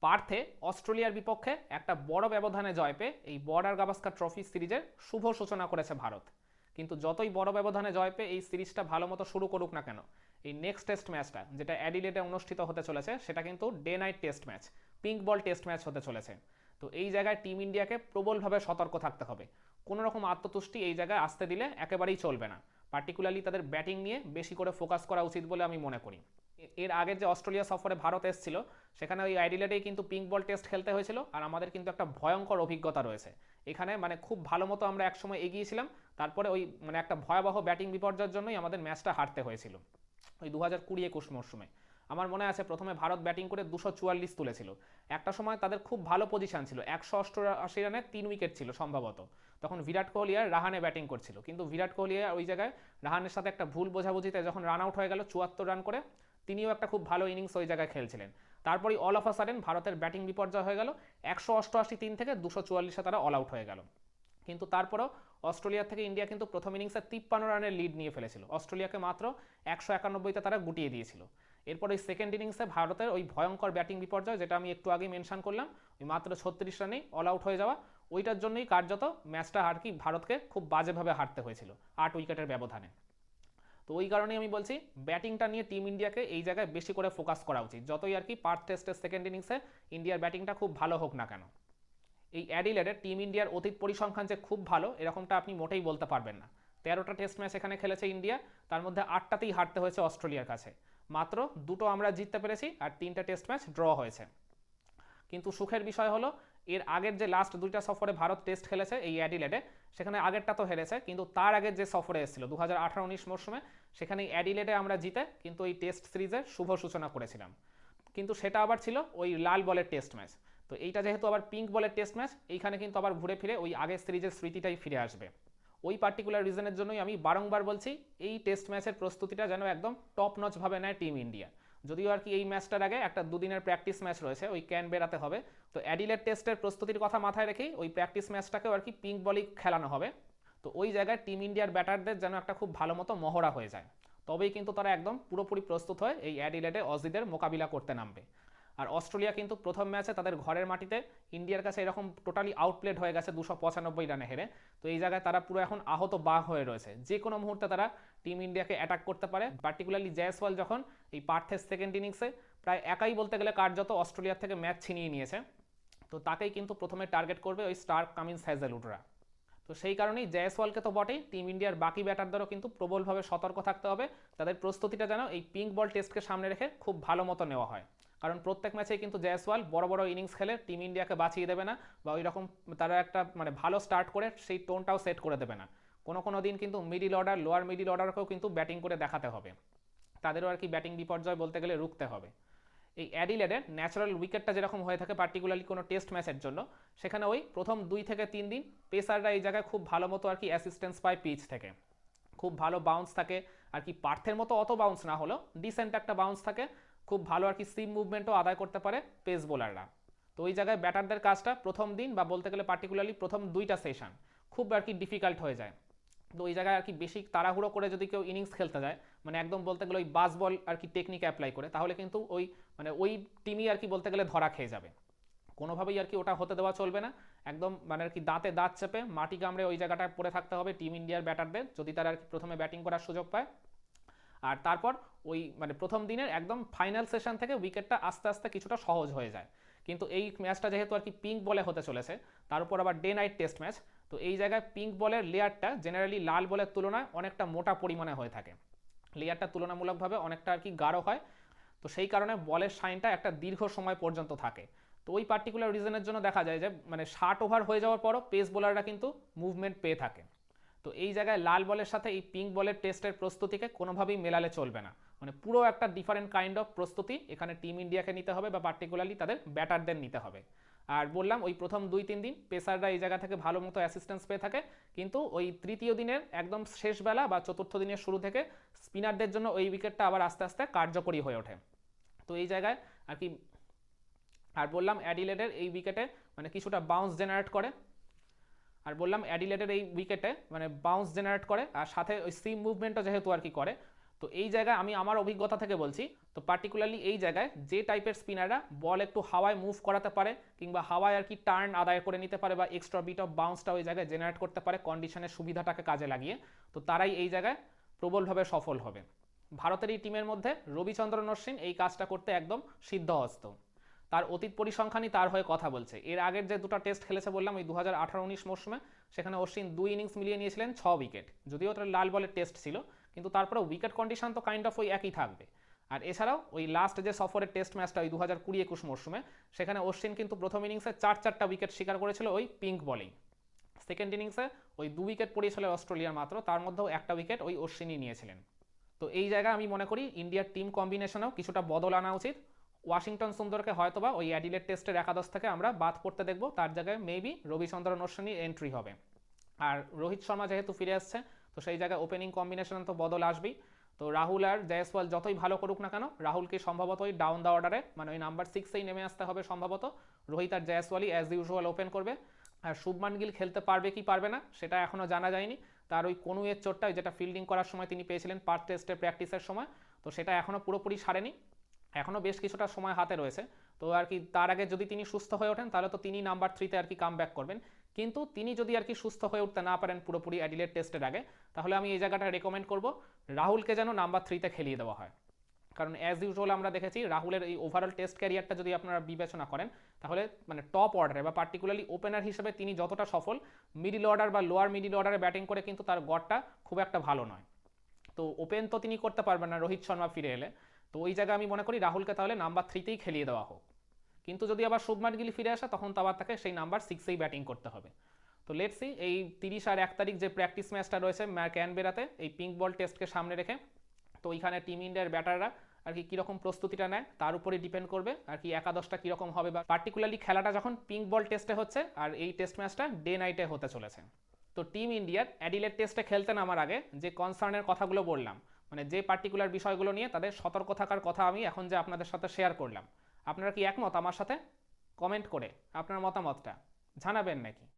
পার্থে অস্ট্রেলিয়ার বিপক্ষে একটা বড় ব্যবধানে জয় পেয়ে এই বর্ডার গাভাস্কার ট্রফি সিরিজের শুভ সূচনা করেছে ভারত। কিন্তু যতই বড় ব্যবধানে জয় পেয়ে এই সিরিজটা ভালো মতো শুরু করুক না কেন, এই নেক্সট টেস্ট ম্যাচটা যেটা অ্যাডিলেডে অনুষ্ঠিত হতে চলেছে সেটা কিন্তু day night test match, pink বল টেস্ট ম্যাচ হতে চলেছে। তো এই জায়গায় টিম ইন্ডিয়াকে প্রবলভাবে সতর্ক থাকতে হবে। কোনো রকম আত্মতুষ্টি এই জায়গায় আসতে দিলে একেবারেই চলবে না। পার্টিকুলারলি তাদের ব্যাটিং নিয়ে বেশি করে ফোকাস করা উচিত বলে আমি মনে করি। এর আগের যে অস্ট্রেলিয়া সফরে ভারত এসেছিল সেখানে ওই অ্যাডিলেডেই কিন্তু পিঙ্ক বল টেস্ট খেলতে হয়েছিল, আর আমাদের কিন্তু একটা ভয়ঙ্কর অভিজ্ঞতা রয়েছে এখানে। মানে খুব ভালো মতো আমরা একসময় এগিয়েছিলাম, তারপরে ওই মানে একটা ভয়াবহ ব্যাটিং বিপর্যয়ের জন্যই আমাদের ম্যাচটা হারতে হয়েছিল ওই 2020-21 মরশুমে। আমার মনে আছে প্রথমে ভারত ব্যাটিং করে 244 তুলেছিল। একটা সময় তাদের খুব ভালো পজিশন ছিল, 188 রানে 3 উইকেট ছিল সম্ভবত। তখন বিরাট কোহলি আর রাহানে ব্যাটিং করছিল, কিন্তু বিরাট কোহলি ওই জায়গায় রাহানের সাথে একটা ভুল বোঝাবুঝিতে যখন রান আউট হয়ে গেল 74 রান করে, তিনিও একটা খুব ভালো ইনিংস ওই জায়গায় খেলছিলেন। তারপরেই অল অফ আ সাডেন ভারতের ব্যাটিং বিপর্যয় হয়ে গেল, 188 থেকে 244-এ তারা অল আউট হয়ে গেল। কিন্তু তারপরেও অস্ট্রেলিয়া থেকে ইন্ডিয়া কিন্তু প্রথম ইনিংসে 53 রানের লিড নিয়ে ফেলেছিল, অস্ট্রেলিয়াকে মাত্র 191-তে তারা গুটিয়ে দিয়েছিল। এরপর ওই সেকেন্ড ইনিংসে ভারতের ওই ভয়ঙ্কর ব্যাটিং বিপর্যয় যেটা আমি একটু আগে মেনশন করলাম, ওই মাত্র 36 রানেই অল আউট হয়ে যাওয়া, ওইটার জন্যই কার্যত ম্যাচটা আর কি ভারতকে খুব বাজেভাবে হারতে হয়েছিল 8 উইকেটের ব্যবধানে। তো ওই কারণেই আমি বলছি ব্যাটিংটা নিয়ে টিম ইন্ডিয়াকে এই জায়গায় বেশি করে ফোকাস করা উচিত, যতই আর কি পার্থ টেস্টের সেকেন্ড ইনিংসে ইন্ডিয়ার ব্যাটিংটা খুব ভালো হোক না কেন। এই অ্যাডিলেডে টিম ইন্ডিয়ার অতীত পরিসংখ্যান যে খুব ভালো এরকমটা আপনি মোটেই বলতে পারবেন না। 13টা টেস্ট ম্যাচ এখানে খেলেছে ইন্ডিয়া, তার মধ্যে 8টাতেই হারতে হয়েছে অস্ট্রেলিয়ার কাছে, মাত্র 2টো আমরা জিততে পেরেছি আর 3টা টেস্ট ম্যাচ ড্র হয়েছে। কিন্তু সুখের বিষয় হলো এর আগের যে লাস্ট 2টা সফরে ভারত টেস্ট খেলেছে এই অ্যাডিলেডে, সেখানে আগেরটা তো হেরেছে, কিন্তু তার আগের যে সফরে এসেছিল 2018-19 মরশুমে, সেখানে অ্যাডিলেডে আমরা জিতে কিন্তু এই টেস্ট সিরিজের শুভ সূচনা করেছিলাম। কিন্তু সেটা আবার ছিল ওই লাল বলের টেস্ট ম্যাচ। তো এইটা যেহেতু আবার পিঙ্ক বলের টেস্ট ম্যাচ, এইখানে কিন্তু আবার ঘুরে ফিরে ওই আগের সিরিজের স্মৃতিটাই ফিরে আসবে। ওই পার্টিকুলার রিজনের জন্যই আমি বারংবার বলছি এই টেস্ট ম্যাচের প্রস্তুতিটা যেন একদম টপ নচভাবে নেয় টিম ইন্ডিয়া। যদিও আর কি এই ম্যাচটার আগে একটা দুদিনের প্র্যাকটিস ম্যাচ রয়েছে, ওই ক্যানবেরাতে হবে। তো অ্যাডিলেড টেস্টের প্রস্তুতির কথা মাথায় রেখেই ওই প্র্যাকটিস ম্যাচটাকেও আর কি পিঙ্ক বলই খেলানো হবে। তো ওই জায়গায় টিম ইন্ডিয়ার ব্যাটারদের যেন একটা খুব ভালো মতো মহড়া হয়ে যায়, তবেই কিন্তু তারা একদম পুরোপুরি প্রস্তুত হয়ে এই অ্যাডিলেডে অজিদের মোকাবিলা করতে নামবে। আর অস্ট্রেলিয়া কিন্তু প্রথম ম্যাচে তাদের ঘরের মাটিতে ইন্ডিয়ার কাছে এরকম টোটালি আউটপ্লেড হয়ে গেছে 295 রানে হেরে। তো এই জায়গায় তারা পুরো এখন আহত বাঘ হয়ে রয়েছে, যে কোনো মুহূর্তে তারা টিম ইন্ডিয়াকে অ্যাটাক করতে পারে। পার্টিকুলারলি জয়সওয়াল যখন এই পার্থের সেকেন্ড ইনিংসে প্রায় একাই বলতে গেলে কার্যত অস্ট্রেলিয়ার থেকে ম্যাচ ছিনিয়ে নিয়েছে, তো তাকেই কিন্তু প্রথমে টার্গেট করবে ওই স্টার্ক কামিন্স হ্যাজেলউডরা। তো সেই কারণেই জয়সওয়ালকে তো বটেই, টিম ইন্ডিয়ার বাকি ব্যাটারদেরও কিন্তু প্রবলভাবে সতর্ক থাকতে হবে। তাদের প্রস্তুতিটা যেন এই পিঙ্ক বল টেস্টকে সামনে রেখে খুব ভালো মতো নেওয়া হয়, কারণ প্রত্যেক ম্যাচেই কিন্তু জয়সওয়াল বড় বড় ইনিংস খেলে টিম ইন্ডিয়াকে বাঁচিয়ে দেবে না, বা ওই রকম তারা একটা মানে ভালো স্টার্ট করে সেই টোনটাও সেট করে দেবে না। কোনো কোনো দিন কিন্তু মিডিল অর্ডার, লোয়ার মিডিল অর্ডারকেও কিন্তু ব্যাটিং করে দেখাতে হবে, তাদেরও আর কি ব্যাটিং বিপর্যয় বলতে গেলে রুখতে হবে। এই অ্যাডিলেডের ন্যাচারাল উইকেটটা যেরকম হয়ে থাকে পার্টিকুলারলি কোনো টেস্ট ম্যাচের জন্য, সেখানে ওই প্রথম 2 থেকে 3 দিন পেসাররা এই জায়গায় খুব ভালো মতো আর কি অ্যাসিস্ট্যান্স পায় পিচ থেকে, খুব ভালো বাউন্স থাকে আর কি, পার্থের মতো অত বাউন্স না হলেও ডিসেন্ট একটা বাউন্স থাকে, খুব ভালো আর কি সিম মুভমেন্টও আদায় করতে পারে পেস বোলাররা। তো ওই জায়গায় ব্যাটারদের কাজটা প্রথম দিন বা বলতে গেলে পার্টিকুলারলি প্রথম 2টা সেশন খুব আর কি ডিফিকাল্ট হয়ে যায়। তো ওই জায়গায় আর কি বেশি তাড়াহুড়ো করে যদি কেউ ইনিংস খেলতে যায়, মানে একদম বলতে গেলে ওই বাস বল আর কি টেকনিক অ্যাপ্লাই করে, তাহলে কিন্তু ওই মানে ওই টিমই আর কি বলতে গেলে ধরা খেয়ে যাবে। কোনোভাবেই আর কি ওটা হতে দেওয়া চলবে না। একদম মানে আর কি দাঁতে দাঁত চেপে মাটি কামড়ে ওই জায়গাটায় পড়ে থাকতে হবে টিম ইন্ডিয়ার ব্যাটারদের, যদি তারা আর কি প্রথমে ব্যাটিং করার সুযোগ পায়। আর তারপর ওই মানে প্রথম দিনের একদম ফাইনাল সেশন থেকে উইকেটটা আস্তে আস্তে কিছুটা সহজ হয়ে যায়। কিন্তু এই ম্যাচটা যেহেতু আর কি পিঙ্ক বলে হতে চলেছে, তার উপর আবার ডে নাইট টেস্ট ম্যাচ, তো এই জায়গায় পিঙ্ক বলের লেয়ারটা জেনারেলি লাল বলের তুলনায় অনেকটা মোটা পরিমাণে হয়ে থাকে, লেয়ারটা তুলনামূলকভাবে অনেকটা আর কি গাঢ় হয়। তো সেই কারণে বলের শাইনটা একটা দীর্ঘ সময় পর্যন্ত থাকে। তো ওই পার্টিকুলার রিজনের জন্য দেখা যায় যে মানে 60 ওভার হয়ে যাওয়ার পরও পেস বোলাররা কিন্তু মুভমেন্ট পেয়ে থাকে। তো এই জায়গায় লাল বলের সাথে এই পিঙ্ক বলের টেস্টের প্রস্তুতিকে কোনোভাবেই মেলালে চলবে না, মানে পুরো একটা ডিফারেন্ট কাইন্ড অফ প্রস্তুতি এখানে টিম ইন্ডিয়াকে নিতে হবে, বা পার্টিকুলারলি তাদের ব্যাটারদের নিতে হবে। আর বললাম ওই প্রথম 2-3 দিন পেসাররা এই জায়গা থেকে ভালো মতো অ্যাসিস্ট্যান্স পেয়ে থাকে, কিন্তু ওই তৃতীয় দিনের একদম শেষ বেলা বা চতুর্থ দিনের শুরু থেকে স্পিনারদের জন্য ওই উইকেটটা আবার আস্তে আস্তে কার্যকরী হয়ে ওঠে। তো এই জায়গায় আর কি আর বললাম অ্যাডিলেডের এই উইকেটে মানে কিছুটা বাউন্স জেনারেট করে, আর বললাম অ্যাডিলেডের এই উইকেটে মানে বাউন্স জেনারেট করে, আর সাথে ওই সিম মুভমেন্টও যেহেতু আর কি করে, তো এই জায়গায় আমি আমার অভিজ্ঞতা থেকে বলছি, তো পার্টিকুলারলি এই জায়গায় যে টাইপের স্পিনাররা বল একটু হাওয়ায় মুভ করাতে পারে কিংবা হাওয়ায় আর কি টার্ন আদায় করে নিতে পারে বা এক্সট্রা বিট অফ বাউন্সটা ওই জায়গায় জেনারেট করতে পারে কন্ডিশনের সুবিধাটাকে কাজে লাগিয়ে, তো তারাই এই জায়গায় প্রবলভাবে সফল হবে। ভারতের এই টিমের মধ্যে রবিচন্দ্রন অশ্বিন এই কাজটা করতে একদম সিদ্ধহস্ত। তার অতীত পরিসংখ্যানই তার হয়ে কথা বলছে। এর আগের যে দুটো টেস্ট খেলেছে বললাম ওই 2018-19 মৌসুমে, সেখানে অশ্বিন 2 ইনিংস মিলিয়ে নিয়েছিলেন 6 উইকেট, যদিও ওটা লাল বলের টেস্ট ছিল, কিন্তু তারপরে উইকেট কন্ডিশন তো কাইন্ড অফ ওই একই থাকবে। আর এছাড়াও ওই লাস্ট যে সফরের টেস্ট ম্যাচটা ওই 2020-21 মৌসুমে, সেখানে অশ্বিন কিন্তু প্রথম ইনিংসে 4-4টা উইকেট শিকার করেছিল ওই পিঙ্ক বলেই। সেকেন্ড ইনিংসে ওই 2 উইকেট পড়িয়েছিল অস্ট্রেলিয়ার মাত্র, তার মধ্যেও একটা উইকেট ওই অশ্বিনই নিয়েছিলেন। তো এই জায়গায় আমি মনে করি ইন্ডিয়ার টিম কম্বিনেশনেও কিছুটা বদল আনা উচিত। ওয়াশিংটন সুন্দরকে হয়তোবা ওই অ্যাডিলেড টেস্টের একাদশ থেকে আমরা বাদ করতে দেখব, তার জায়গায় মেবি রবিচন্দ্রন অশ্বিনের এন্ট্রি হবে। আর রোহিত শর্মা যেহেতু ফিরে আসছে, তো সেই জায়গায় ওপেনিং কম্বিনেশন তো বদল আসবেই। তো রাহুল আর জয়সওয়াল যতই ভালো করুক না কেন, রাহুলকে সম্ভবত ওই ডাউন দ্য অর্ডারে মানে ওই নাম্বার 6-এই নেমে আসতে হবে সম্ভবত। রোহিত আর জয়সওয়ালই অ্যাজ ইউজুয়াল ওপেন করবে। আর শুভমান গিল খেলতে পারবে কি পারবে না সেটা এখনও জানা যায়নি। তার ওই কনুয়ের চোটটা যেটা ফিল্ডিং করার সময় তিনি পেয়েছিলেন পার্থ টেস্টের প্র্যাকটিসের সময়, তো সেটা এখনও পুরোপুরি সারেনি, এখনও বেশ কিছুটা সময় হাতে রয়েছে। তো আর কি তার আগে যদি তিনি সুস্থ হয়ে ওঠেন তাহলে তো তিনি নাম্বার 3-তে আর কি কাম ব্যাক করবেন। কিন্তু তিনি যদি আর কি সুস্থ হয়ে উঠতে না পারেন পুরোপুরি অ্যাডিলেড টেস্টের আগে, তাহলে আমি এই জায়গাটা রেকমেন্ড করব রাহুলকে যেন নাম্বার 3-তে খেলিয়ে দেওয়া হয়। কারণ অ্যাজ ইউজুয়াল আমরা দেখেছি রাহুলের এই ওভারঅল টেস্ট ক্যারিয়ারটা যদি আপনারা বিবেচনা করেন, তাহলে মানে টপ অর্ডারে বা পার্টিকুলারলি ওপেনার হিসেবে তিনি যতটা সফল, মিডিল অর্ডার বা লোয়ার মিডিল অর্ডারে ব্যাটিং করে কিন্তু তার গড়টা খুব একটা ভালো নয়। তো ওপেন তো তিনি করতে পারবেন না রোহিত শর্মা ফিরে এলে। তো ওই জায়গায় আমি মনে করি রাহুলকে তাহলে নাম্বার 3-তেই খেলিয়ে দেওয়া হোক। কিন্তু যদি আবার শুভমান গিল ফিরে আসে তখন তো আবার তাকে সেই নাম্বার 6-এই ব্যাটিং করতে হবে। তো লেটস সি এই 30 আর 1 তারিখ যে প্র্যাকটিস ম্যাচটা রয়েছে ক্যানবেরাতে এই পিঙ্ক বল টেস্টকে সামনে রেখে, তো ওইখানে টিম ইন্ডিয়ার ব্যাটাররা আর কি কীরকম প্রস্তুতিটা নেয় তার উপরে ডিপেন্ড করবে আর কি একাদশটা কীরকম হবে, বা পার্টিকুলারলি খেলাটা যখন পিঙ্ক বল টেস্টে হচ্ছে আর এই টেস্ট ম্যাচটা ডে নাইটে হতে চলেছে। তো টিম ইন্ডিয়ার অ্যাডিলেড টেস্টে খেলতে নামার আগে যে কনসার্নের কথাগুলো বললাম, মানে যে পার্টিকুলার বিষয়গুলো নিয়ে তাদের সতর্ক থাকার কথা আমি এখন যে আপনাদের সাথে শেয়ার করলাম, আপনারা কি একমত আমার সাথে? কমেন্ট করে আপনার মতামতটা জানাবেন নাকি?